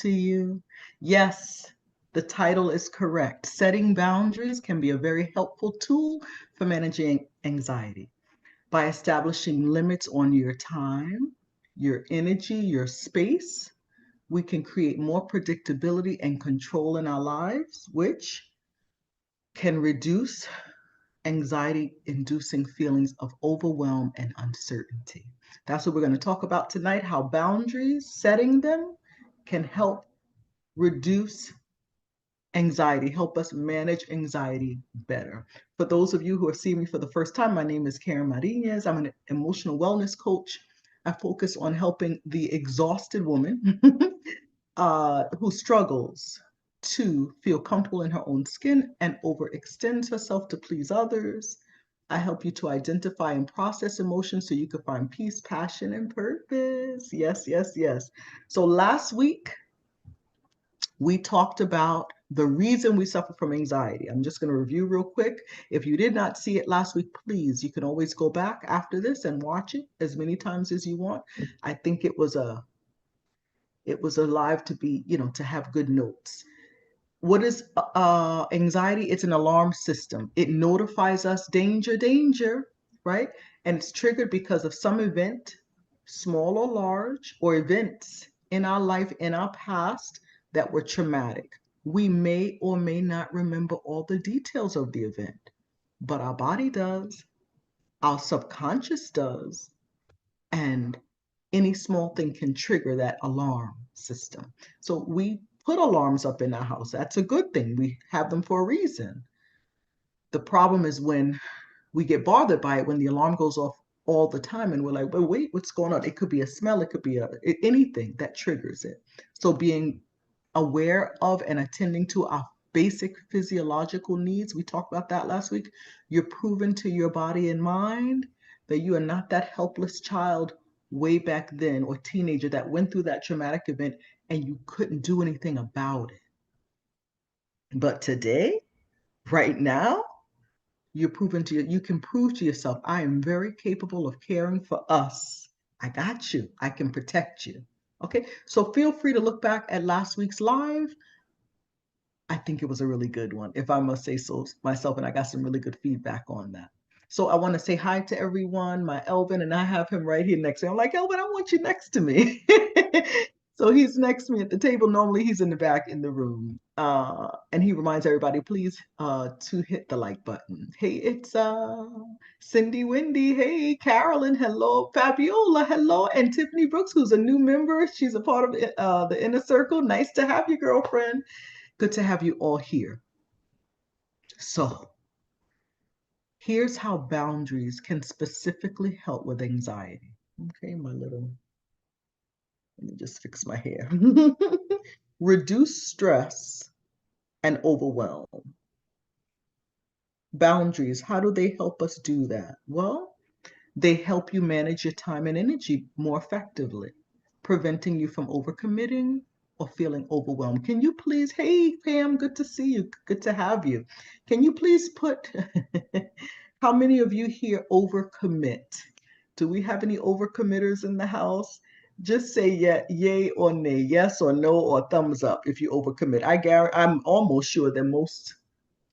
to you. Yes, the title is correct. Setting boundaries can be a very helpful tool for managing anxiety. By establishing limits on your time, your energy, your space, we can create more predictability and control in our lives, which can reduce anxiety inducing feelings of overwhelm and uncertainty. That's what we're going to talk about tonight, how boundaries, setting them, can help reduce anxiety, help us manage anxiety better. For those of you who are seeing me for the first time, my name is Karen Marinez. I'm an emotional wellness coach. I focus on helping the exhausted woman who struggles to feel comfortable in her own skin and overextends herself to please others. I help you to identify and process emotions so you can find peace, passion, and purpose. Yes, yes, yes. So last week, we talked about the reason we suffer from anxiety. I'm just going to review real quick. If you did not see it last week, please, you can always go back after this and watch it as many times as you want. I think it was a live to be, to have good notes. What is anxiety? It's an alarm system. It notifies us danger, danger, right? And it's triggered because of some event, small or large, or events in our life, in our past that were traumatic. We may or may not remember all the details of the event, but our body does, our subconscious does, and any small thing can trigger that alarm system. So we put alarms up in our house. That's a good thing. We have them for a reason. The problem is when we get bothered by it, when the alarm goes off all the time and we're like, well, wait, what's going on? It could be a smell, it could be anything that triggers it. So being aware of and attending to our basic physiological needs, we talked about that last week. You're proven to your body and mind that you are not that helpless child way back then or teenager that went through that traumatic event and you couldn't do anything about it. But today, right now, you can prove to yourself, I am very capable of caring for us. I got you. I can protect you. Okay, so feel free to look back at last week's live. I think it was a really good one, if I must say so myself, and I got some really good feedback on that. So I want to say hi to everyone, my Elvin, and I have him right here next to me. I'm like, Elvin, I want you next to me. So he's next to me at the table. Normally he's in the back in the room. And he reminds everybody, please, to hit the like button. Hey, it's Cindy Wendy. Hey, Carolyn. Hello. Fabiola. Hello. And Tiffany Brooks, who's a new member. She's a part of the inner circle. Nice to have you, girlfriend. Good to have you all here. So here's how boundaries can specifically help with anxiety. Okay, let me just fix my hair. Reduce stress and overwhelm. Boundaries, how do they help us do that? Well, they help you manage your time and energy more effectively, preventing you from overcommitting or feeling overwhelmed. Can you please, hey Pam, good to see you, good to have you. Can you please put, how many of you here overcommit? Do we have any overcommitters in the house? Just say yeah, yay or nay, yes or no, or thumbs up if you overcommit. I'm almost sure that most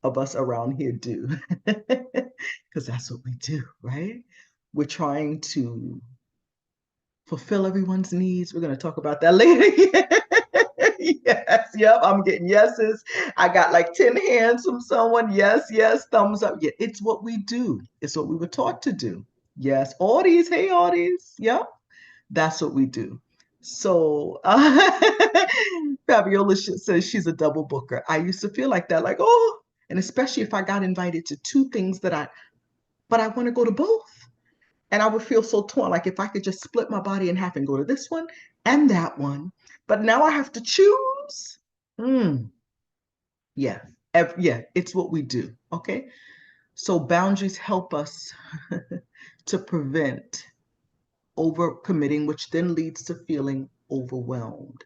of us around here do, because that's what we do, right? We're trying to fulfill everyone's needs. We're going to talk about that later. Yes, yep, I'm getting yeses. I got like 10 hands from someone. Yes, yes, thumbs up. Yeah, it's what we do. It's what we were taught to do. Yes, Audie's, hey, Audie's. Yep, that's what we do. So Fabiola says she's a double booker. I used to feel like that, like, oh, and especially if I got invited to two things but I want to go to both. And I would feel so torn, like if I could just split my body in half and go to this one and that one. But now I have to choose. Yeah, yeah, it's what we do. Okay. So boundaries help us to prevent overcommitting, which then leads to feeling overwhelmed.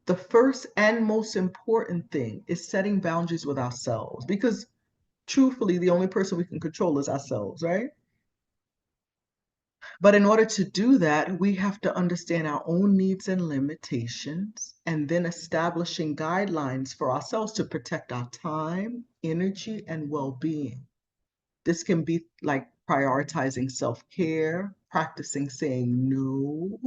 The first and most important thing is setting boundaries with ourselves, because truthfully, the only person we can control is ourselves, right? But in order to do that, we have to understand our own needs and limitations, and then establishing guidelines for ourselves to protect our time, energy, and well being. This can be like prioritizing self care, practicing saying no,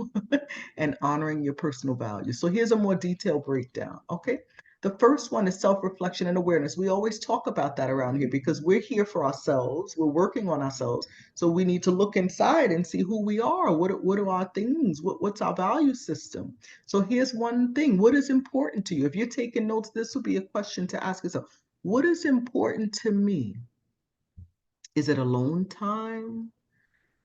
and honoring your personal values. So here's a more detailed breakdown, okay? The first one is self reflection and awareness. We always talk about that around here because we're here for ourselves, we're working on ourselves. So we need to look inside and see who we are. What are our things? What's our value system? So here's one thing. What is important to you? If you're taking notes, this would be a question to ask yourself. What is important to me? Is it alone time?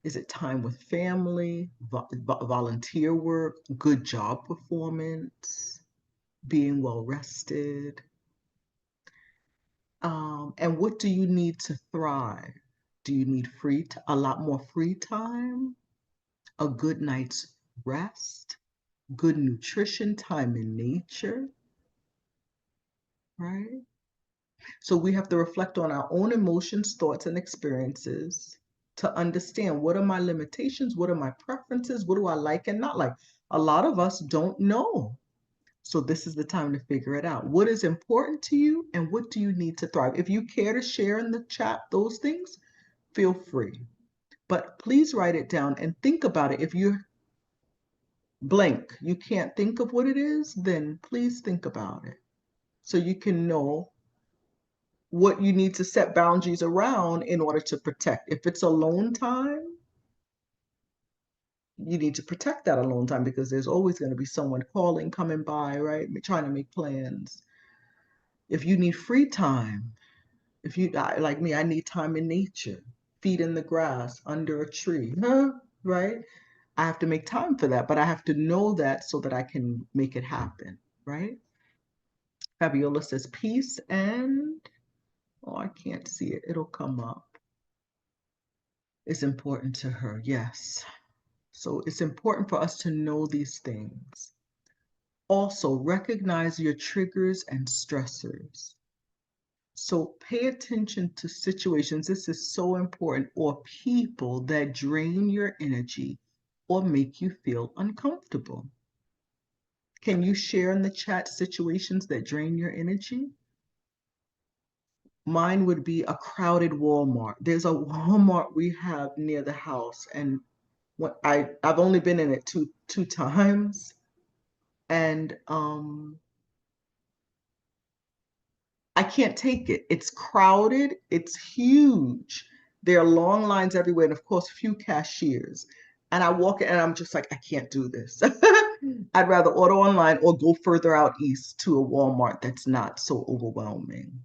Is it time with family, volunteer work, good job performance, being well rested? And what do you need to thrive? Do you need a lot more free time, a good night's rest, good nutrition, time in nature, right? So we have to reflect on our own emotions, thoughts, and experiences to understand what are my limitations, what are my preferences, what do I like and not like. A lot of us don't know. So this is the time to figure it out. What is important to you and what do you need to thrive? If you care to share in the chat those things, feel free. But please write it down and think about it. If you're blank, you can't think of what it is, then please think about it so you can know what you need to set boundaries around in order to protect. If it's alone time, you need to protect that alone time because there's always going to be someone calling, coming by, right? Trying to make plans. If you need free time, if you like me, I need time in nature, feet in the grass, under a tree, right? I have to make time for that, but I have to know that so that I can make it happen, right? Fabiola says peace and, oh, I can't see it. It'll come up. Is important to her, yes. So it's important for us to know these things. Also, recognize your triggers and stressors. So pay attention to situations, this is so important, or people that drain your energy or make you feel uncomfortable. Can you share in the chat situations that drain your energy? Mine would be a crowded Walmart. There's a Walmart we have near the house, and I've only been in it two times, and I can't take it. It's crowded, it's huge. There are long lines everywhere, and of course, few cashiers. And I walk in and I'm just like, I can't do this. I'd rather order online or go further out east to a Walmart that's not so overwhelming.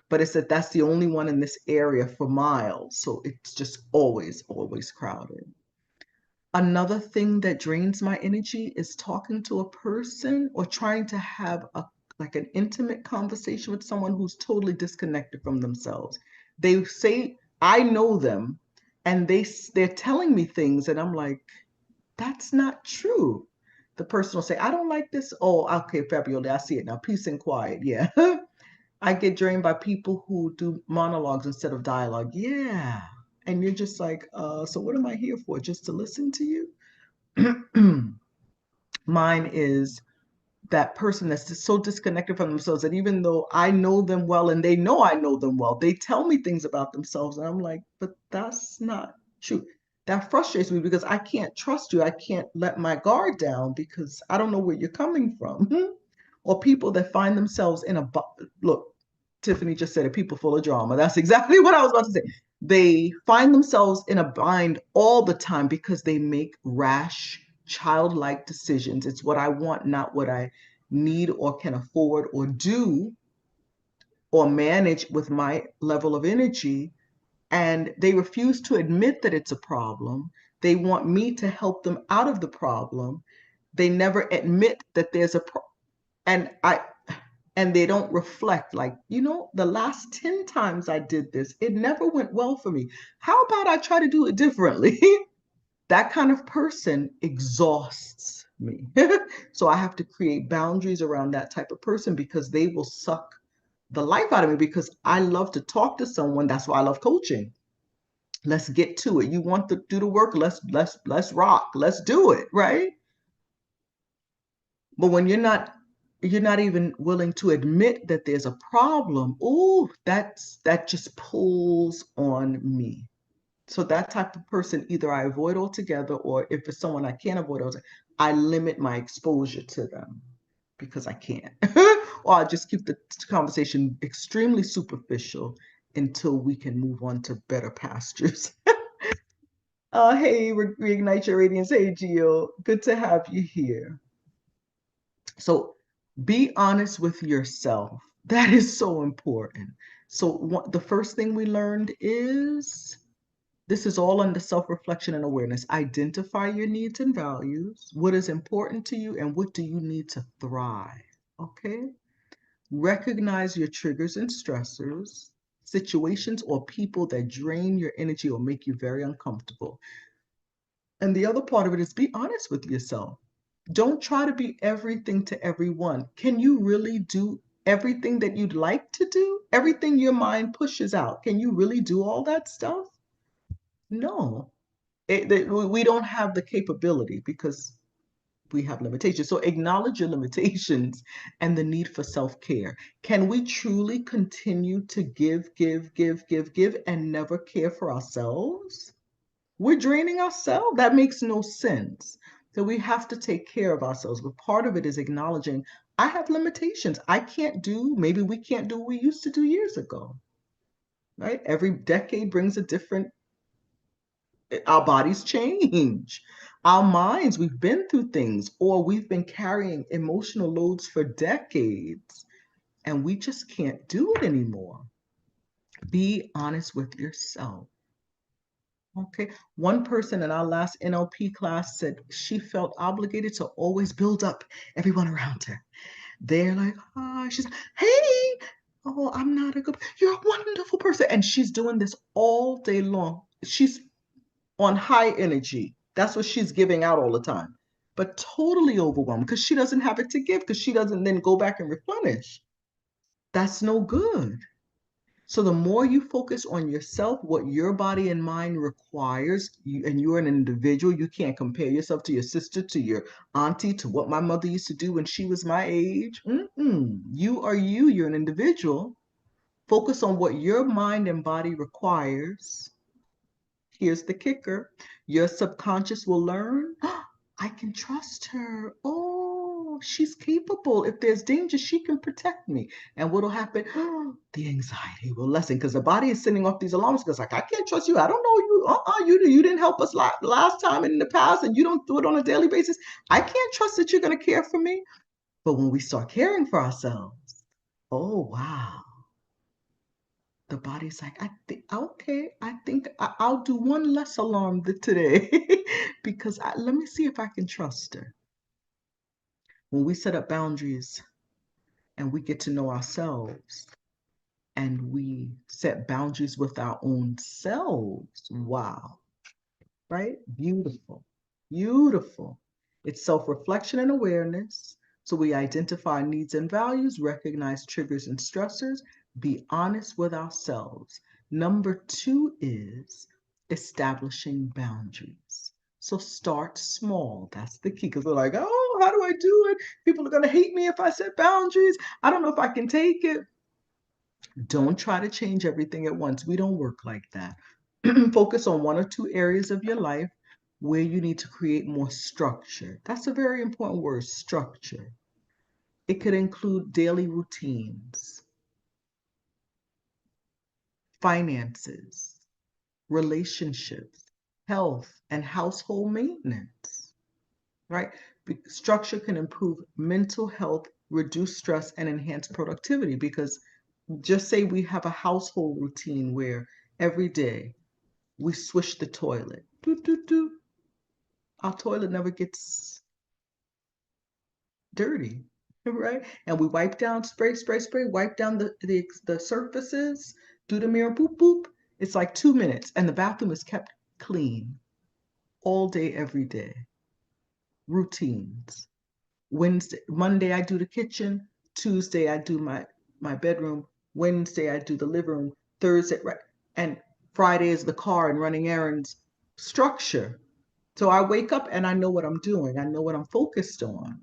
But it's that that's the only one in this area for miles. So it's just always crowded. Another thing that drains my energy is talking to a person or trying to have an intimate conversation with someone who's totally disconnected from themselves. They say I know them and they're telling me things and I'm like, that's not true. The person will say, I don't like this. Oh, okay, Fabiola, I see it now. Peace and quiet. Yeah. I get drained by people who do monologues instead of dialogue. Yeah. And you're just like, so what am I here for? Just to listen to you? Mine is that person that's just so disconnected from themselves that even though I know them well and they know I know them well, they tell me things about themselves. And I'm like, but that's not true. That frustrates me because I can't trust you. I can't let my guard down because I don't know where you're coming from. Or people that find themselves in look, Tiffany just said it, people full of drama. That's exactly what I was about to say. They find themselves in a bind all the time because they make rash, childlike decisions. It's what I want, not what I need or can afford or do or manage with my level of energy. And they refuse to admit that it's a problem. They want me to help them out of the problem. They never admit that there's a problem. And they don't reflect like, the last 10 times I did this, it never went well for me. How about I try to do it differently? That kind of person exhausts me. So I have to create boundaries around that type of person because they will suck the life out of me because I love to talk to someone. That's why I love coaching. Let's get to it. You want to do the work, let's rock. Let's do it, right? But when you're not even willing to admit that there's a problem, ooh, that just pulls on me. So that type of person, either I avoid altogether, or if it's someone I can't avoid altogether, I limit my exposure to them because I can't. Or I just keep the conversation extremely superficial until we can move on to better pastures. Hey, reignite your radiance. Hey, Gio, good to have you here. So be honest with yourself. That is so important. So the first thing we learned is this is all under self-reflection and awareness. Identify your needs and values. What is important to you and what do you need to thrive? Okay. Recognize your triggers and stressors, situations or people that drain your energy or make you very uncomfortable. And the other part of it is be honest with yourself. Don't try to be everything to everyone. Can you really do everything that you'd like to do? Everything your mind pushes out. Can you really do all that stuff? No. We don't have the capability because we have limitations. So acknowledge your limitations and the need for self-care. Can we truly continue to give, and never care for ourselves? We're draining ourselves. That makes no sense. So we have to take care of ourselves. But part of it is acknowledging I have limitations. I can't do, maybe we can't do what we used to do years ago, right? Every decade brings a different, our bodies change. Our minds, we've been through things, or we've been carrying emotional loads for decades, and we just can't do it anymore. Be honest with yourself. Okay. One person in our last NLP class said she felt obligated to always build up everyone around her. They're like, hi. She's like, hey, oh, I'm not a good, you're a wonderful person. And she's doing this all day long. She's on high energy. That's what she's giving out all the time, but totally overwhelmed because she doesn't have it to give because she doesn't then go back and replenish. That's no good. So the more you focus on yourself, what your body and mind requires, and you're an individual, you can't compare yourself to your sister, to your auntie, to what my mother used to do when she was my age. You are you, you're an individual. Focus on what your mind and body requires. Here's the kicker. Your subconscious will learn, oh, I can trust her. Oh, she's capable. If there's danger, she can protect me. And what'll happen? Oh, the anxiety will lessen because the body is sending off these alarms because like, I can't trust you. I don't know you. You didn't help us last time in the past and you don't do it on a daily basis. I can't trust that you're going to care for me. But when we start caring for ourselves, oh, wow, the body's like, I think, okay, I think I'll do one less alarm today because let me see if I can trust her. When we set up boundaries and we get to know ourselves and we set boundaries with our own selves, wow, right? Beautiful, beautiful. It's self-reflection and awareness. So we identify needs and values, recognize triggers and stressors, be honest with ourselves. Number two is establishing boundaries. So start small. That's the key because we're like, oh, how do I do it? People are going to hate me if I set boundaries. I don't know if I can take it. Don't try to change everything at once. We don't work like that. Focus on one or two areas of your life where you need to create more structure. That's a very important word, structure. It could include daily routines, finances, relationships, health, and household maintenance, right? Structure can improve mental health, reduce stress, and enhance productivity because just say we have a household routine where every day we swish the toilet. Doot, doot, doot. Our toilet never gets dirty, right? And we wipe down, spray, wipe down the surfaces, do the mirror, boop, boop. It's like 2 minutes, and the bathroom is kept clean all day, every day. Routines. Monday, I do the kitchen. Tuesday, I do my bedroom. Wednesday, I do the living room. Thursday, right? And Friday is the car and running errands. Structure. So I wake up and I know what I'm doing. I know what I'm focused on.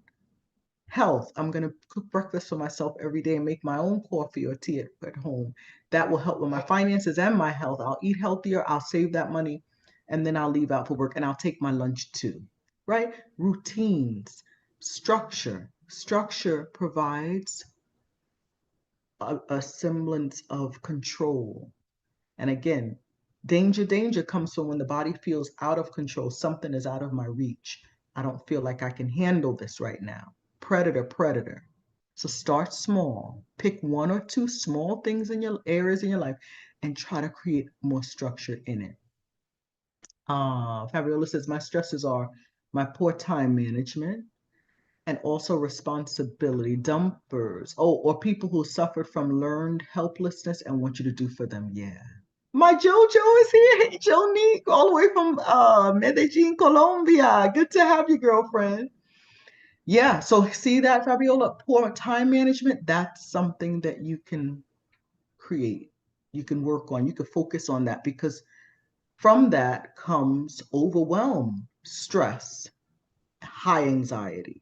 Health. I'm going to cook breakfast for myself every day and make my own coffee or tea at home. That will help with my finances and my health. I'll eat healthier. I'll save that money and then I'll leave out for work and I'll take my lunch too. Right? Routines, structure. Structure provides a semblance of control. And again, danger comes from when the body feels out of control. Something is out of my reach. I don't feel like I can handle this right now. Predator. So start small. Pick one or two small things in your areas in your life and try to create more structure in it. Fabiola says, my stresses are my poor time management and also responsibility dumpers. Oh, or people who suffered from learned helplessness and want you to do for them. Yeah. My JoJo is here. Hey, Jonique, all the way from Medellin, Colombia. Good to have you, girlfriend. Yeah, so see that, Fabiola? Poor time management, that's something that you can create. You can work on. You can focus on that because from that comes overwhelm, stress, high anxiety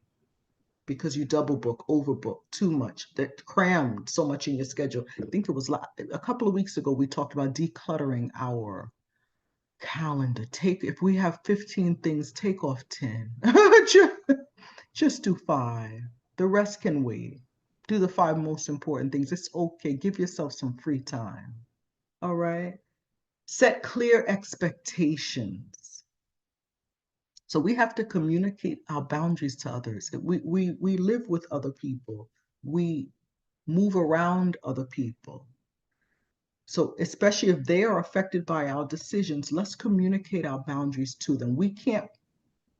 because you double book, overbook too much, that crammed so much in your schedule. I think it was a couple of weeks ago, we talked about decluttering our calendar. If we have 15 things, take off 10. Just do 5. The rest can wait. Do the 5 most important things. It's okay. Give yourself some free time. All right. Set clear expectations. So we have to communicate our boundaries to others. We live with other people. We move around other people. So especially if they are affected by our decisions, let's communicate our boundaries to them. We can't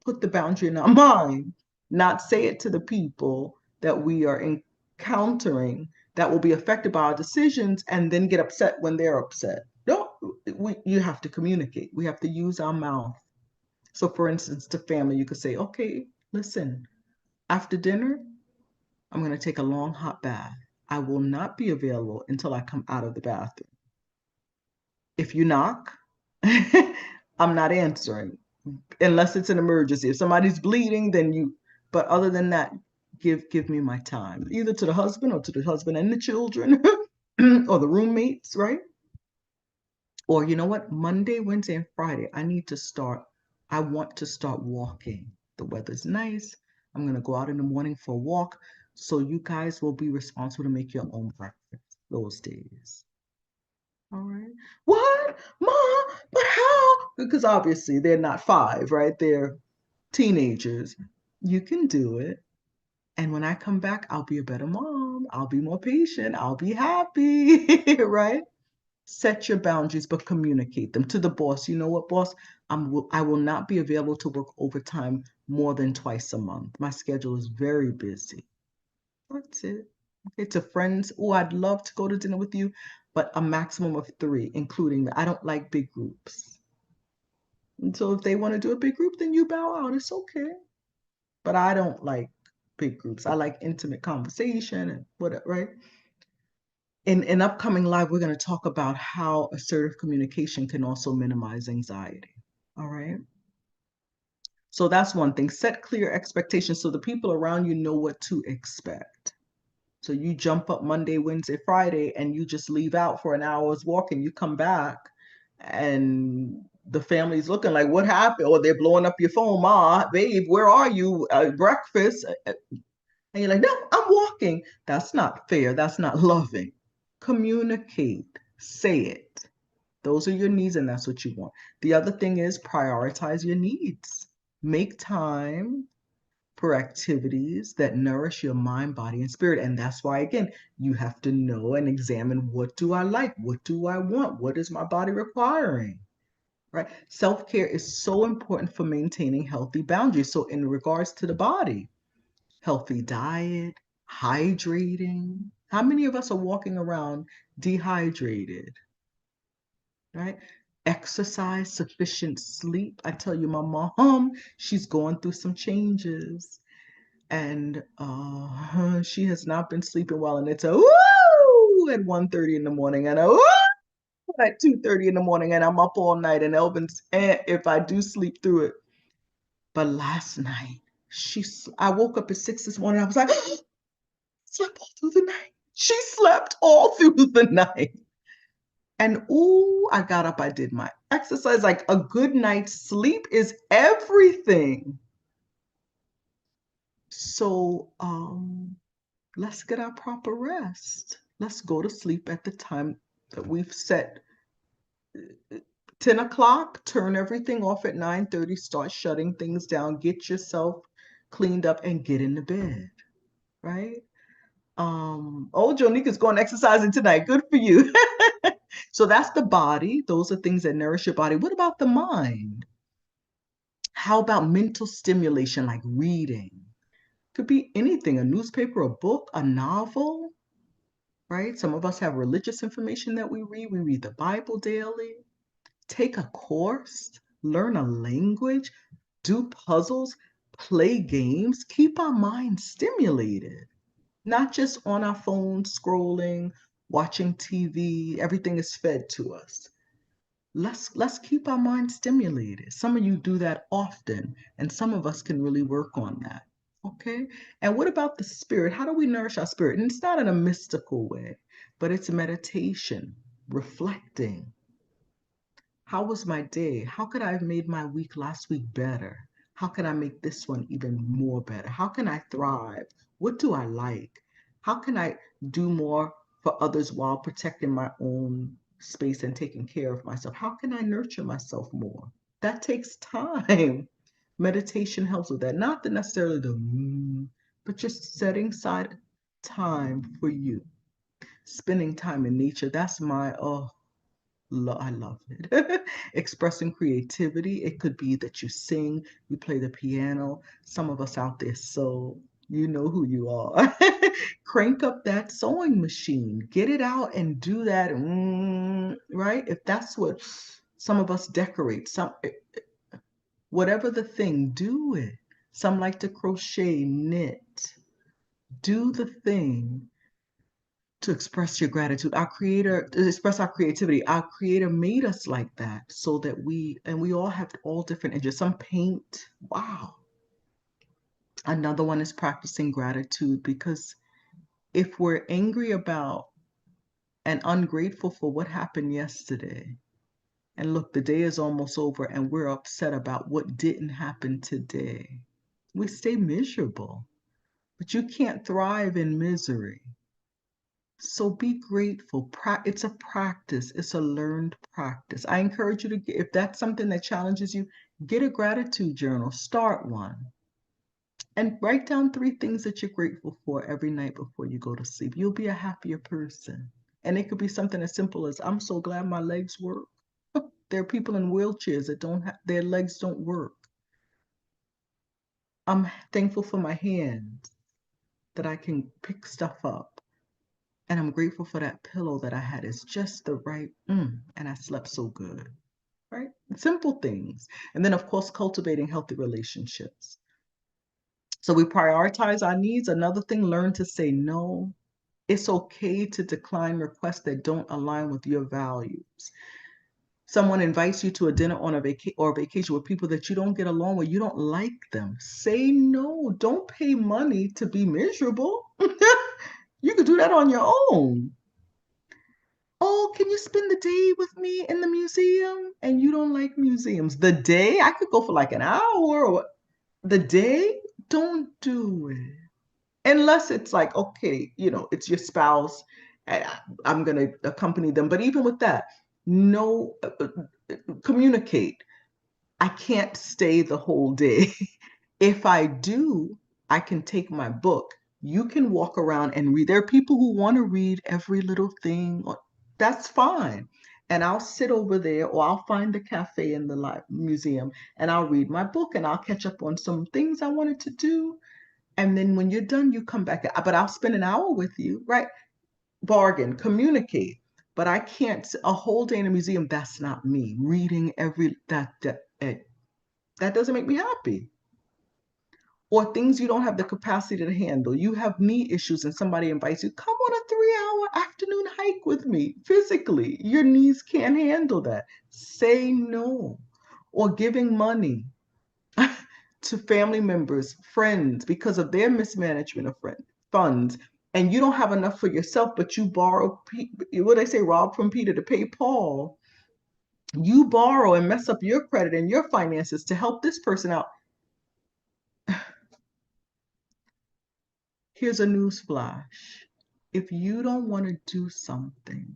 put the boundary in our mind, not say it to the people that we are encountering that will be affected by our decisions and then get upset when they're upset. No, you have to communicate. We have to use our mouth. So for instance, to family, you could say, okay, listen, after dinner, I'm going to take a long hot bath. I will not be available until I come out of the bathroom. If you knock, I'm not answering unless it's an emergency. If somebody's bleeding, then but other than that, give me my time, either to the husband or to the husband and the children or the roommates, right? Or you know what? Monday, Wednesday, and Friday, I want to start walking. The weather's nice. I'm going to go out in the morning for a walk. So you guys will be responsible to make your own breakfast those days. All right. What? Mom, but how? Because obviously they're not 5, right? They're teenagers. You can do it. And when I come back, I'll be a better mom. I'll be more patient. I'll be happy, right? Set your boundaries, but communicate them to the boss. You know what, boss? I will not be available to work overtime more than twice a month. My schedule is very busy. That's it. Okay, to friends, oh, I'd love to go to dinner with you, but a maximum of 3, including me. I don't like big groups. And so if they want to do a big group, then you bow out. It's okay. But I don't like big groups. I like intimate conversation and whatever, right? In upcoming live, we're going to talk about how assertive communication can also minimize anxiety. All right. So that's one thing. Set clear expectations so the people around you know what to expect. So you jump up Monday, Wednesday, Friday, and you just leave out for an hour's walk and you come back and the family's looking like, what happened? Or they're blowing up your phone, Ma, babe, where are you? Breakfast. And you're like, no, I'm walking. That's not fair. That's not loving. Communicate. Say it. Those are your needs, and that's what you want. The other thing is prioritize your needs. Make time for activities that nourish your mind, body, and spirit. And that's why, again, you have to know and examine, what do I like? What do I want? What is my body requiring? Right? Self-care is so important for maintaining healthy boundaries. So in regards to the body, healthy diet, hydrating. How many of us are walking around dehydrated? Right? Exercise, sufficient sleep. I tell you, my mom, she's going through some changes and she has not been sleeping well, and it's a woo at 1:30 in the morning and a woo at 2:30 in the morning and I'm up all night, and Elvin's, if I do sleep through it. But last night, I woke up at 6 this morning. I was like, slept all through the night. She slept all through the night. And ooh, I got up, I did my exercise. Like, a good night's sleep is everything. So let's get our proper rest. Let's go to sleep at the time that we've set. 10 o'clock, turn everything off at 9:30, start shutting things down, get yourself cleaned up and get into bed, right? Jonika's going exercising tonight. Good for you. So that's the body. Those are things that nourish your body. What about the mind? How about mental stimulation like reading? Could be anything, a newspaper, a book, a novel, right? Some of us have religious information that we read. We read the Bible daily. Take a course, learn a language, do puzzles, play games, keep our minds stimulated, not just on our phones scrolling, watching TV. Everything is fed to us. Let's keep our minds stimulated. Some of you do that often, and some of us can really work on that. Okay? And what about the spirit? How do we nourish our spirit? And it's not in a mystical way, but it's meditation, reflecting. How was my day? How could I have made my week last week better? How can I make this one even more better? How can I thrive? What do I like? How can I do more for others while protecting my own space and taking care of myself? How can I nurture myself more? That takes time. Meditation helps with that. Not necessarily but just setting aside time for you. Spending time in nature. That's my, I love it. Expressing creativity. It could be that you sing, you play the piano. Some of us out there sew. You know who you are. Crank up that sewing machine. Get it out and do that. Right? If that's what some of us decorate, whatever the thing, do it. Some like to crochet, knit. Do the thing to express your gratitude. Our creator, to express our creativity. Our creator made us like that so that we all have all different interests. Some paint. Wow. Another one is practicing gratitude, because if we're angry about and ungrateful for what happened yesterday, and look, the day is almost over and we're upset about what didn't happen today, we stay miserable. But you can't thrive in misery. So be grateful. It's a practice. It's a learned practice. I encourage you to get, if that's something that challenges you, get a gratitude journal. Start one. And write down 3 things that you're grateful for every night before you go to sleep. You'll be a happier person. And it could be something as simple as, I'm so glad my legs work. There are people in wheelchairs that their legs don't work. I'm thankful for my hands, that I can pick stuff up. And I'm grateful for that pillow that I had. It's just the right, and I slept so good, right? Simple things. And then, of course, cultivating healthy relationships. So we prioritize our needs. Another thing, learn to say no. It's okay to decline requests that don't align with your values. Someone invites you to a dinner on a vacation with people that you don't get along with, you don't like them. Say no. Don't pay money to be miserable. You could do that on your own. Oh, can you spend the day with me in the museum? And you don't like museums. The day, I could go for like an hour. Or the day, don't do it. Unless it's like, okay, it's your spouse, I'm going to accompany them. But even with that, no, communicate. I can't stay the whole day. If I do, I can take my book. You can walk around and read. There are people who want to read every little thing. That's fine. And I'll sit over there, or I'll find the cafe in the museum, and I'll read my book, and I'll catch up on some things I wanted to do. And then when you're done, you come back. But I'll spend an hour with you, right? Bargain, communicate. But I can't, a whole day in a museum, that's not me. Reading that doesn't make me happy. Or things you don't have the capacity to handle. You have knee issues and somebody invites you, come on a 3-hour afternoon hike with me physically. Your knees can't handle that. Say no. Or giving money to family members, friends, because of their mismanagement of funds, and you don't have enough for yourself, but you borrow, what they say, rob from Peter to pay Paul. You borrow and mess up your credit and your finances to help this person out. Here's a news flash. If you don't want to do something,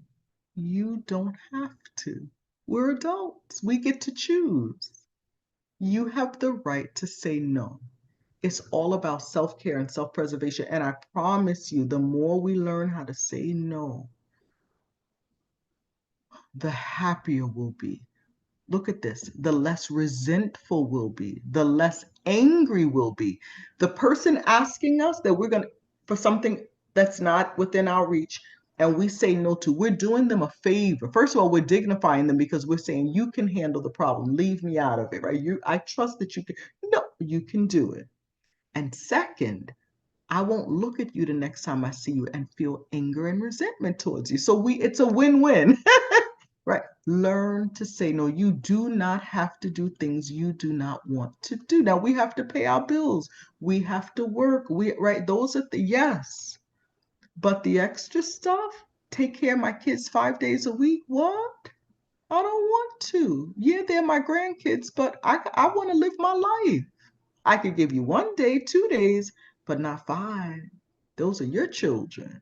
you don't have to. We're adults. We get to choose. You have the right to say no. It's all about self-care and self-preservation. And I promise you, the more we learn how to say no, the happier we'll be. Look at this. The less resentful we'll be, the less angry we'll be. The person asking us that we're going to, for something that's not within our reach, and we say no to, we're doing them a favor. First of all, we're dignifying them because we're saying, you can handle the problem. Leave me out of it, right? I trust that you can. No, you can do it. And second, I won't look at you the next time I see you and feel anger and resentment towards you. So it's a win-win, right? Learn to say no. You do not have to do things you do not want to do. Now we have to pay our bills. We have to work. Right? Those are yes. But the extra stuff, take care of my kids 5 days a week. What? I don't want to. Yeah, they're my grandkids, but I want to live my life. I could give you 1 day, 2 days, but not 5. Those are your children.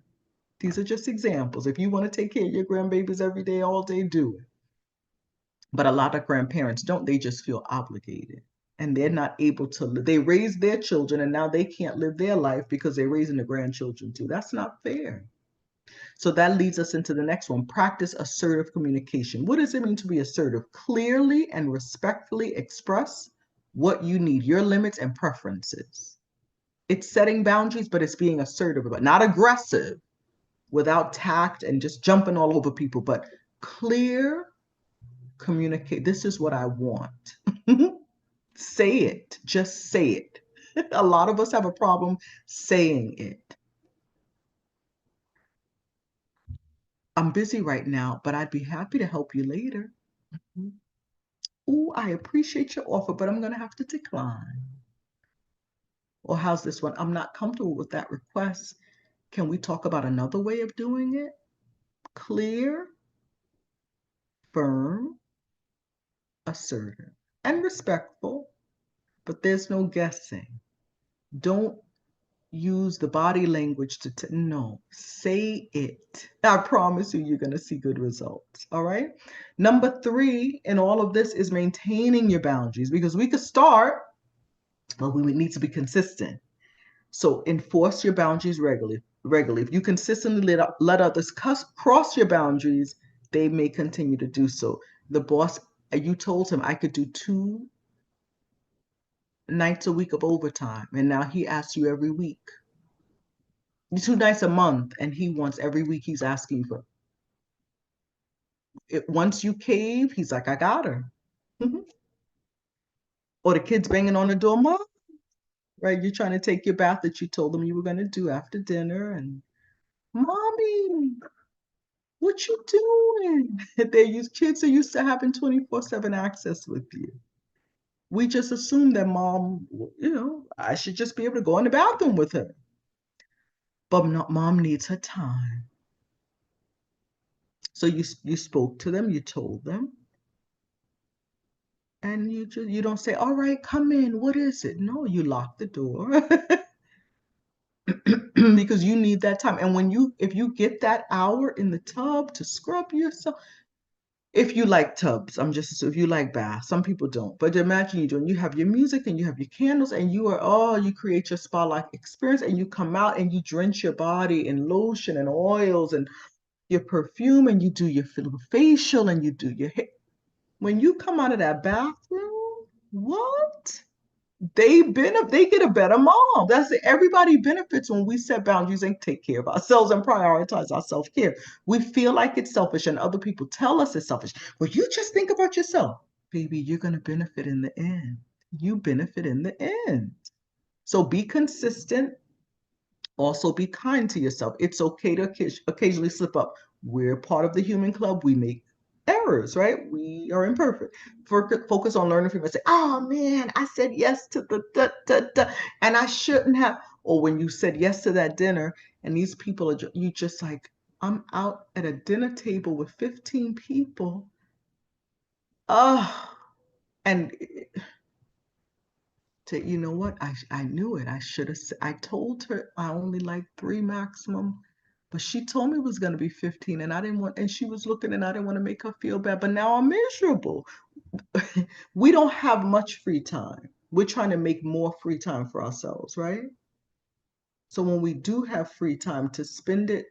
These are just examples. If you want to take care of your grandbabies every day, all day, do it. But a lot of grandparents don't. They just feel obligated. And they're not able to live. They raise their children and now they can't live their life because they're raising the grandchildren too. That's not fair. So that leads us into the next one. Practice assertive communication. What does it mean to be assertive? Clearly and respectfully express what you need, your limits and preferences. It's setting boundaries, but it's being assertive, but not aggressive, without tact and just jumping all over people, but clear communicate. This is what I want. Say it. Just say it. A lot of us have a problem saying it. I'm busy right now, but I'd be happy to help you later. Oh, I appreciate your offer, but I'm going to have to decline. Or how's this one? I'm not comfortable with that request. Can we talk about another way of doing it? Clear, firm, assertive, and respectful, but there's no guessing. Don't use the body language no, say it. I promise you, you're going to see good results. All right. Number 3 in all of this is maintaining your boundaries, because we could start, but we would need to be consistent. So enforce your boundaries regularly. If you consistently let others cross your boundaries, they may continue to do so. The boss, you told him I could do 2 nights a week of overtime, and now he asks you every week. 2 nights a month, and he wants every week. He's asking for it. Once you cave, he's like, I got her. Or the kids banging on the door, Mom, right? You're trying to take your bath that you told them you were going to do after dinner, and Mommy, what you doing? Kids are used to having 24/7 access with you. We just assume that Mom, I should just be able to go in the bathroom with her. But Mom needs her time. So you spoke to them, you told them, and you don't say, all right, come in, what is it? No, you lock the door. Because you need that time. And if you get that hour in the tub to scrub yourself, if you like tubs, if you like baths, some people don't, but imagine you have your music and you have your candles and you create your spa-like experience, and you come out and you drench your body in lotion and oils and your perfume, and you do your facial and you do your hair. When you come out of that bathroom, what? They get a better mom. Everybody benefits when we set boundaries and take care of ourselves and prioritize our self-care. We feel like it's selfish, and other people tell us it's selfish. Well, you just think about yourself. Baby, you're going to benefit in the end. You benefit in the end. So be consistent, Also, be kind to yourself. It's okay to occasionally slip up. We're part of the human club. We make errors, right? We are imperfect. Focus on learning from it. Say, oh man, I said yes to the da, da, da, and I shouldn't have. Or when you said yes to that dinner, and these people are, you just like, I'm out at a dinner table with 15 people. Oh, and you know what? I knew it. I should have. I told her I only like 3 maximum, but she told me it was going to be 15, and I didn't want. And she was looking, and I didn't want to make her feel bad. But now I'm miserable. We don't have much free time. We're trying to make more free time for ourselves, right? So when we do have free time, to spend it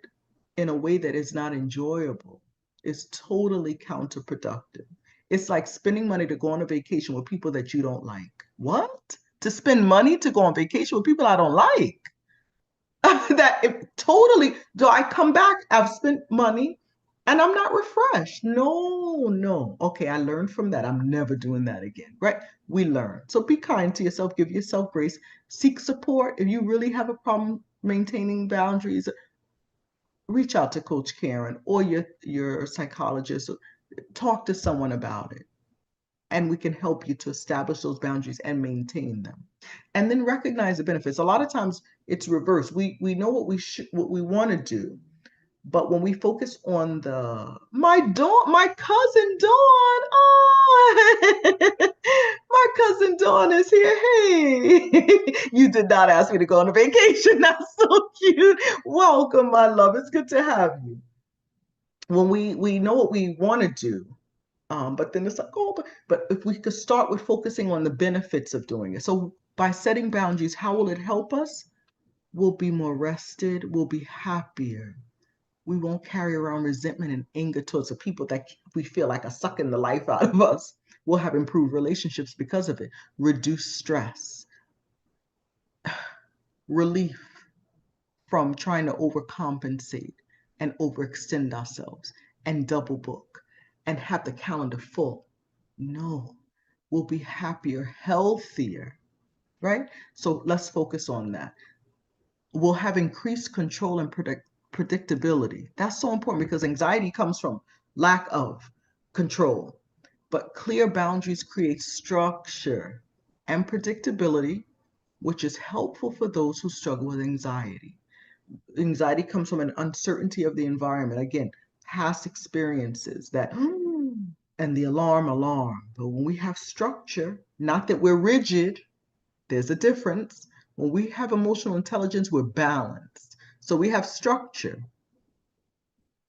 in a way that is not enjoyable is totally counterproductive. It's like spending money to go on a vacation with people that you don't like. What? To spend money to go on vacation with people I don't like? That totally, do I come back? I've spent money and I'm not refreshed. No, no. Okay, I learned from that. I'm never doing that again, right? We learn. So be kind to yourself, give yourself grace, seek support. If you really have a problem maintaining boundaries, reach out to Coach Karen or your psychologist. Talk to someone about it, and we can help you to establish those boundaries and maintain them. And then recognize the benefits. A lot of times it's reversed. We know what we want to do, but when we focus on the my cousin Dawn, oh, my cousin Dawn is here. Hey, you did not ask me to go on a vacation. That's so cute. Welcome, my love. It's good to have you. When we know what we want to do, but then it's like, oh, but if we could start with focusing on the benefits of doing it. So by setting boundaries, how will it help us? We'll be more rested. We'll be happier. We won't carry around resentment and anger towards the people that we feel like are sucking the life out of us. We'll have improved relationships because of it. Reduce stress, relief from trying to overcompensate and overextend ourselves and double book and have the calendar full. No, we'll be happier, healthier, right? So let's focus on that. We'll have increased control and predictability. That's so important because anxiety comes from lack of control. But clear boundaries create structure and predictability, which is helpful for those who struggle with anxiety. Anxiety comes from an uncertainty of the environment. Again, past experiences that, and the alarm. But when we have structure, not that we're rigid, there's a difference. When we have emotional intelligence, we're balanced. So we have structure.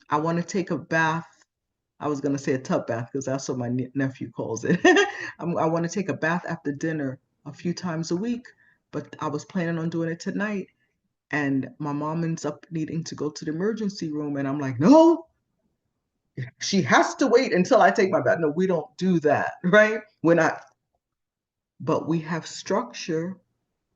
I want to take a bath. I was going to say a tub bath because that's what my nephew calls it. I want to take a bath after dinner a few times a week, but I was planning on doing it tonight. And my mom ends up needing to go to the emergency room. And I'm like, no, she has to wait until I take my bath. No, we don't do that, right? We're not, but we have structure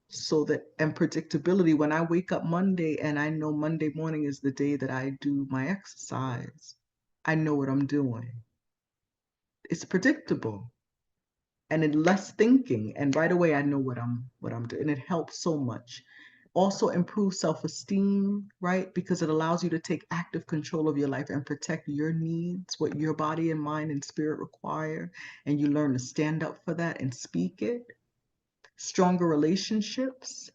so that and predictability. When I wake up Monday and I know Monday morning is the day that I do my exercise, I know what I'm doing. It's predictable and in less thinking. And right away I know what I'm doing. And it helps so much. Also improve self-esteem, right? Because it allows you to take active control of your life and protect your needs, what your body and mind and spirit require. And you learn to stand up for that and speak it. Stronger relationships.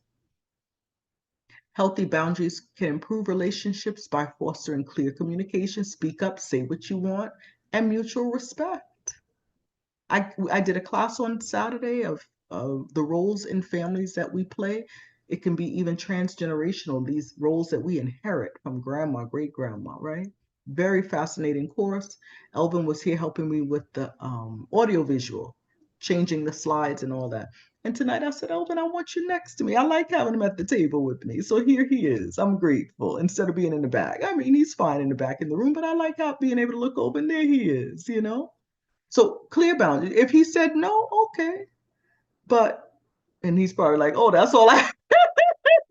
Healthy boundaries can improve relationships by fostering clear communication, speak up, say what you want, and mutual respect. I did a class on Saturday of the roles in families that we play. It can be even transgenerational, these roles that we inherit from grandma, great grandma, right? Very fascinating course. Elvin was here helping me with the audio visual, changing the slides and all that. And tonight I said, Elvin, I want you next to me. I like having him at the table with me. So here he is. I'm grateful instead of being in the back. I mean, he's fine in the back in the room, but I like how being able to look over and there he is, you know? So clear boundaries. If he said no, okay. But and he's probably like, oh, that's all I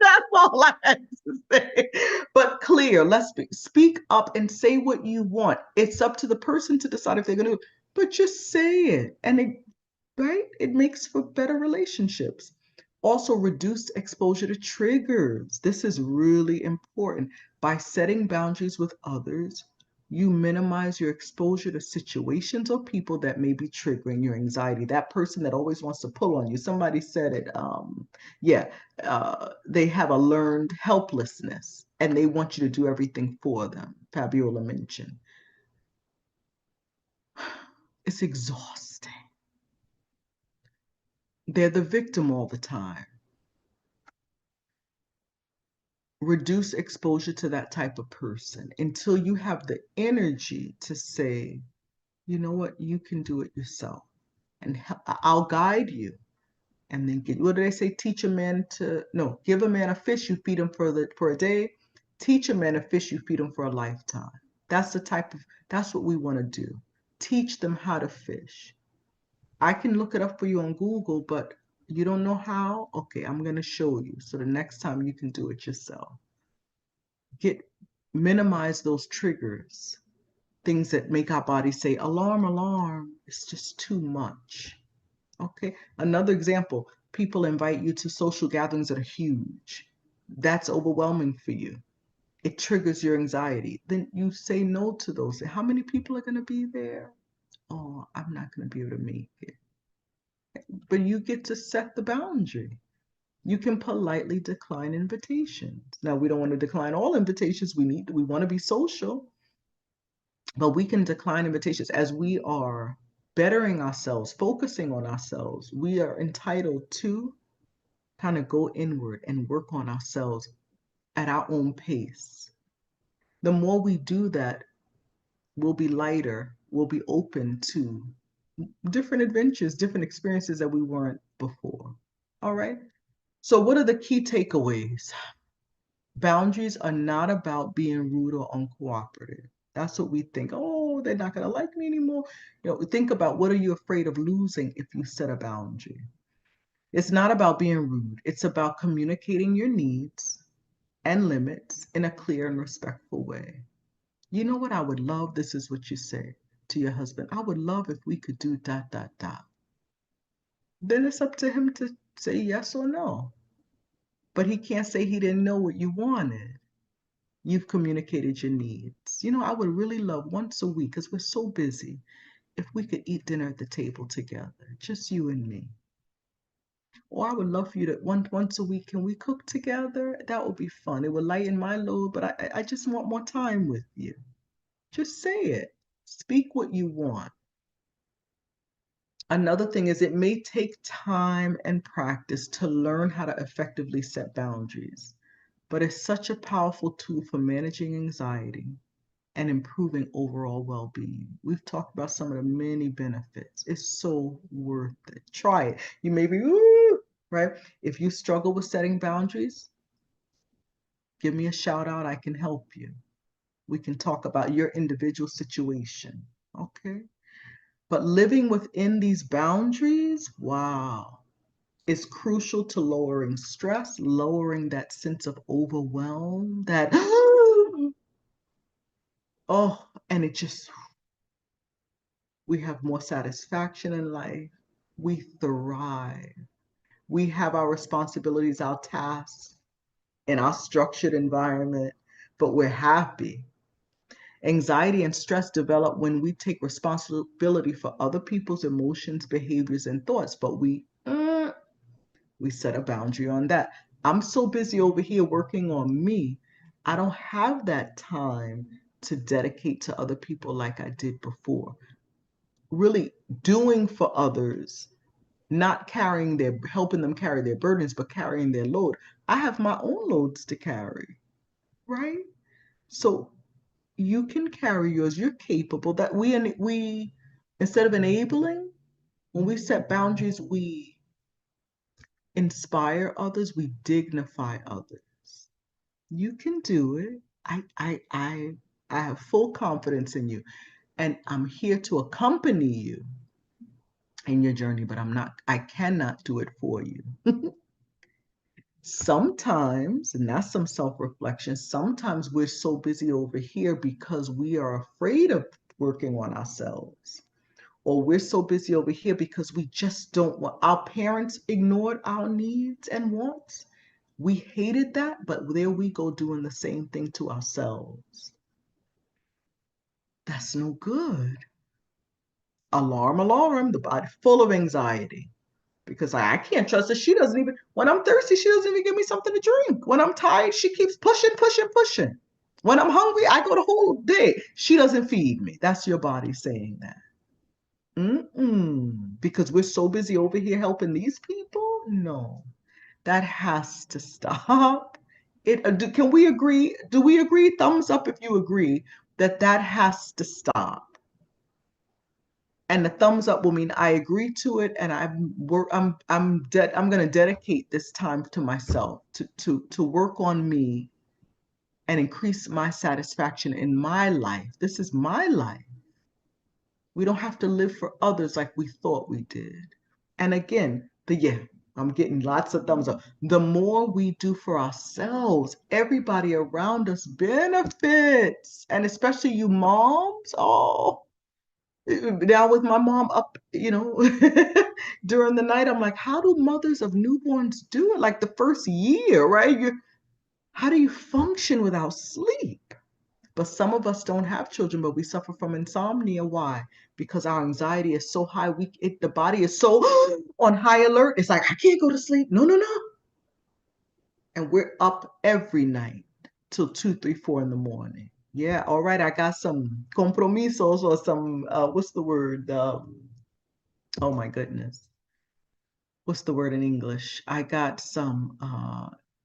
that's all I had to say. But clear, let's speak up and say what you want. It's up to the person to decide if they're gonna, but just say it. And it right? It makes for better relationships. Also, reduce exposure to triggers. This is really important. By setting boundaries with others, you minimize your exposure to situations or people that may be triggering your anxiety. That person that always wants to pull on you. Somebody said it. Yeah, they have a learned helplessness and they want you to do everything for them. Fabiola mentioned. It's exhausting. They're the victim all the time. Reduce exposure to that type of person until you have the energy to say, you know what, you can do it yourself. And I'll guide you. And then what do they say? Teach a man to, no, give a man a fish, you feed him for a day. Teach a man a fish, you feed him for a lifetime. That's what we want to do. Teach them how to fish. I can look it up for you on Google, but you don't know how? Okay, I'm going to show you. So the next time you can do it yourself. Minimize those triggers, things that make our body say, alarm, alarm. It's just too much. Okay. Another example, people invite you to social gatherings that are huge. That's overwhelming for you. It triggers your anxiety. Then you say no to those. How many people are going to be there? Oh, I'm not going to be able to make it. But you get to set the boundary. You can politely decline invitations. Now, we don't want to decline all invitations. We want to be social, but we can decline invitations as we are bettering ourselves, focusing on ourselves. We are entitled to kind of go inward and work on ourselves at our own pace. The more we do that, we'll be lighter, we'll be open to different adventures, different experiences that we weren't before. All right. So, what are the key takeaways? Boundaries are not about being rude or uncooperative. That's what we think. Oh, they're not going to like me anymore. Think about, what are you afraid of losing if you set a boundary? It's not about being rude. It's about communicating your needs and limits in a clear and respectful way. You know what I would love? This is what you say to your husband. I would love if we could do dot, dot, dot. Then it's up to him to say yes or no. But he can't say he didn't know what you wanted. You've communicated your needs. I would really love once a week, because we're so busy, if we could eat dinner at the table together, just you and me. Or I would love for you to once a week, can we cook together? That would be fun. It would lighten my load, but I just want more time with you. Just say it. Speak what you want. Another thing is, it may take time and practice to learn how to effectively set boundaries, but it's such a powerful tool for managing anxiety and improving overall well-being. We've talked about some of the many benefits. It's so worth it. Try it. You may be, ooh, right? If you struggle with setting boundaries, give me a shout out. I can help you. We can talk about your individual situation. Okay. But living within these boundaries, wow, is crucial to lowering stress, lowering that sense of overwhelm, that, oh, and we have more satisfaction in life. We thrive. We have our responsibilities, our tasks in our structured environment, but we're happy. Anxiety and stress develop when we take responsibility for other people's emotions, behaviors, and thoughts, but we set a boundary on that. I'm so busy over here working on me. I don't have that time to dedicate to other people like I did before. Really doing for others, not helping them carry their burdens, but carrying their load. I have my own loads to carry, right? So you can carry yours. You're capable. That we instead of enabling, when we set boundaries, we inspire others, we dignify others. You can do it. I have full confidence in you, and I'm here to accompany you in your journey, but I cannot do it for you. Sometimes, and that's some self-reflection, sometimes we're so busy over here because we are afraid of working on ourselves. or we're so busy over here because we just don't want, our parents ignored our needs and wants. We hated that, but there we go doing the same thing to ourselves. That's no good. Alarm, alarm, the body full of anxiety because I can't trust her. She doesn't even, when I'm thirsty, she doesn't even give me something to drink. When I'm tired, she keeps pushing, pushing, pushing. When I'm hungry, I go the whole day. She doesn't feed me. That's your body saying that. Because we're so busy over here helping these people? No, that has to stop. Can we agree? Do we agree? Thumbs up if you agree that that has to stop. And the thumbs up will mean I agree to it, and I'm going to dedicate this time to myself to work on me and increase my satisfaction in my life. This is my life. We don't have to live for others like we thought we did. And again, I'm getting lots of thumbs up. The more we do for ourselves, everybody around us benefits. And especially you moms. Oh, now with my mom up, during the night, I'm like, how do mothers of newborns do it? Like the first year, right? How do you function without sleep? But some of us don't have children, but we suffer from insomnia. Why? Because our anxiety is so high. The body is so on high alert. It's like, I can't go to sleep. No, no, no. And we're up every night till 2, 3, 4 in the morning. Yeah, all right. I got some compromisos or some, what's the word? Oh my goodness. What's the word in English? I got some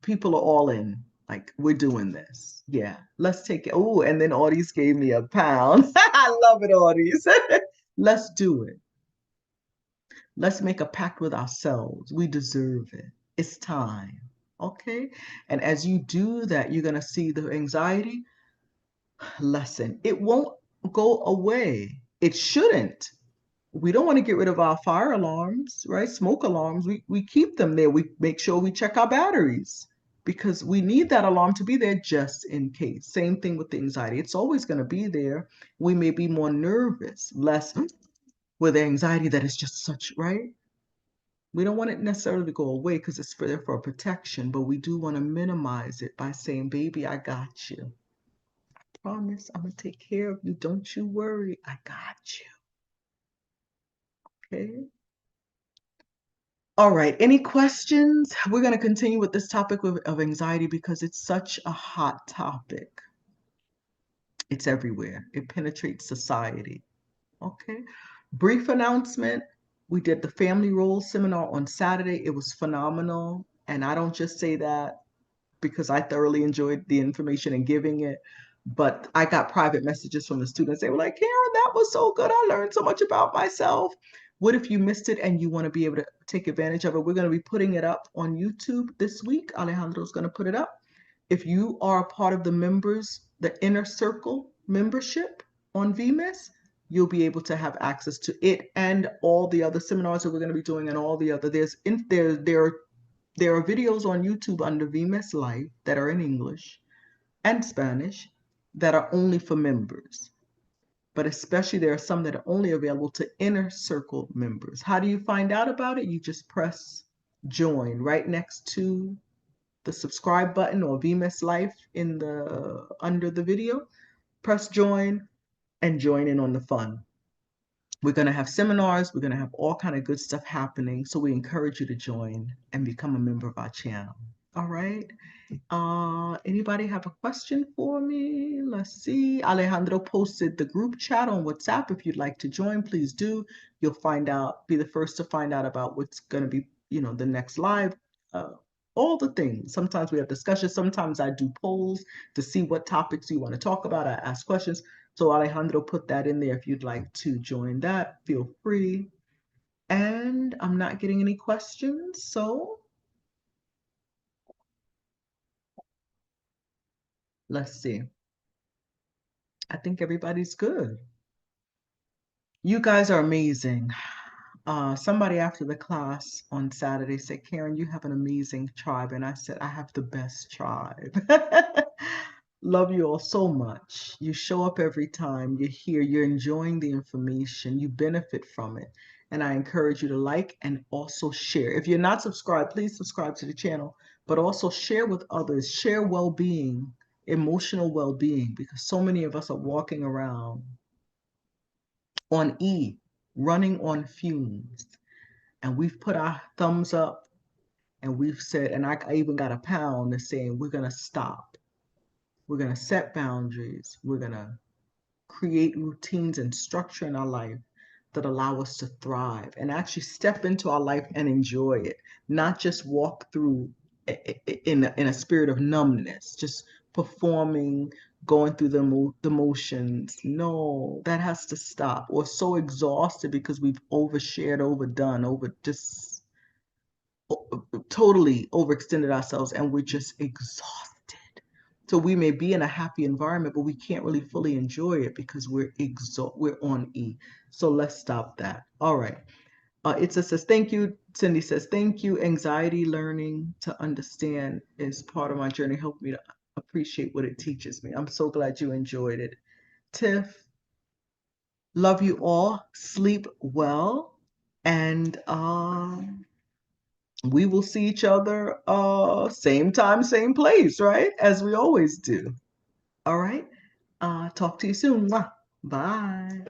people are all in. Like, we're doing this. Yeah, let's take it. Oh, and then Audie's gave me £1. I love it, Audie's. Let's do it. Let's make a pact with ourselves. We deserve it. It's time. Okay. And as you do that, you're going to see the anxiety lessen. It won't go away. It shouldn't. We don't want to get rid of our fire alarms, right? Smoke alarms. We keep them there. We make sure we check our batteries because we need that alarm to be there just in case. Same thing with the anxiety. It's always going to be there. We may be more nervous, less with the anxiety that is just such, right? We don't want it necessarily to go away because it's there for protection, but we do want to minimize it by saying, baby, I got you. I promise I'm going to take care of you. Don't you worry. I got you. Okay. All right, any questions? We're going to continue with this topic of anxiety because it's such a hot topic. It's everywhere. It penetrates society. Okay. Brief announcement. We did the family roles seminar on Saturday. It was phenomenal. And I don't just say that because I thoroughly enjoyed the information and giving it, but I got private messages from the students. They were like, Karen, that was so good. I learned so much about myself. What if you missed it and you want to be able to take advantage of it? We're going to be putting it up on YouTube this week. Alejandro's going to put it up. If you are a part of the members, the Inner Circle membership on Vimes, you'll be able to have access to it and all the other seminars that we're going to be doing and all the other. There are videos on YouTube under Vimes Life that are in English and Spanish that are only for members. But especially there are some that are only available to Inner Circle members. How do you find out about it? You just press join right next to the subscribe button or Vimes Life under the video. Press join and join in on the fun. We're going to have seminars. We're going to have all kind of good stuff happening. So we encourage you to join and become a member of our channel. All right. Anybody have a question for me? Let's see. Alejandro posted the group chat on WhatsApp. If you'd like to join, please do. You'll be the first to find out about what's going to be, the next live. All the things. Sometimes we have discussions. Sometimes I do polls to see what topics you want to talk about. I ask questions. So Alejandro put that in there. If you'd like to join that, feel free. And I'm not getting any questions. So let's see. I think everybody's good. You guys are amazing. Somebody after the class on Saturday said, Karen, you have an amazing tribe. And I said, I have the best tribe. Love you all so much. You show up every time. You're here. You're enjoying the information. You benefit from it. And I encourage you to like and also share. If you're not subscribed, please subscribe to the channel, but also share with others. Share well being, emotional well being, because so many of us are walking around on E, running on fumes. And we've put our thumbs up and we've said, and I even got a pound that's saying, we're going to stop. We're going to set boundaries. We're going to create routines and structure in our life that allow us to thrive and actually step into our life and enjoy it, not just walk through in a spirit of numbness, just performing, going through the motions. No, that has to stop. Or so exhausted because we've overshared, overdone, over just totally overextended ourselves, and we're just exhausted. So we may be in a happy environment, but we can't really fully enjoy it because we're on E. So let's stop that. All right. Itza says, thank you. Cindy says, thank you. Anxiety learning to understand is part of my journey. Help me to appreciate what it teaches me. I'm so glad you enjoyed it. Tiff, love you all. Sleep well. And we will see each other same time, same place, right? As we always do. All right. Talk to you soon. Mwah. Bye.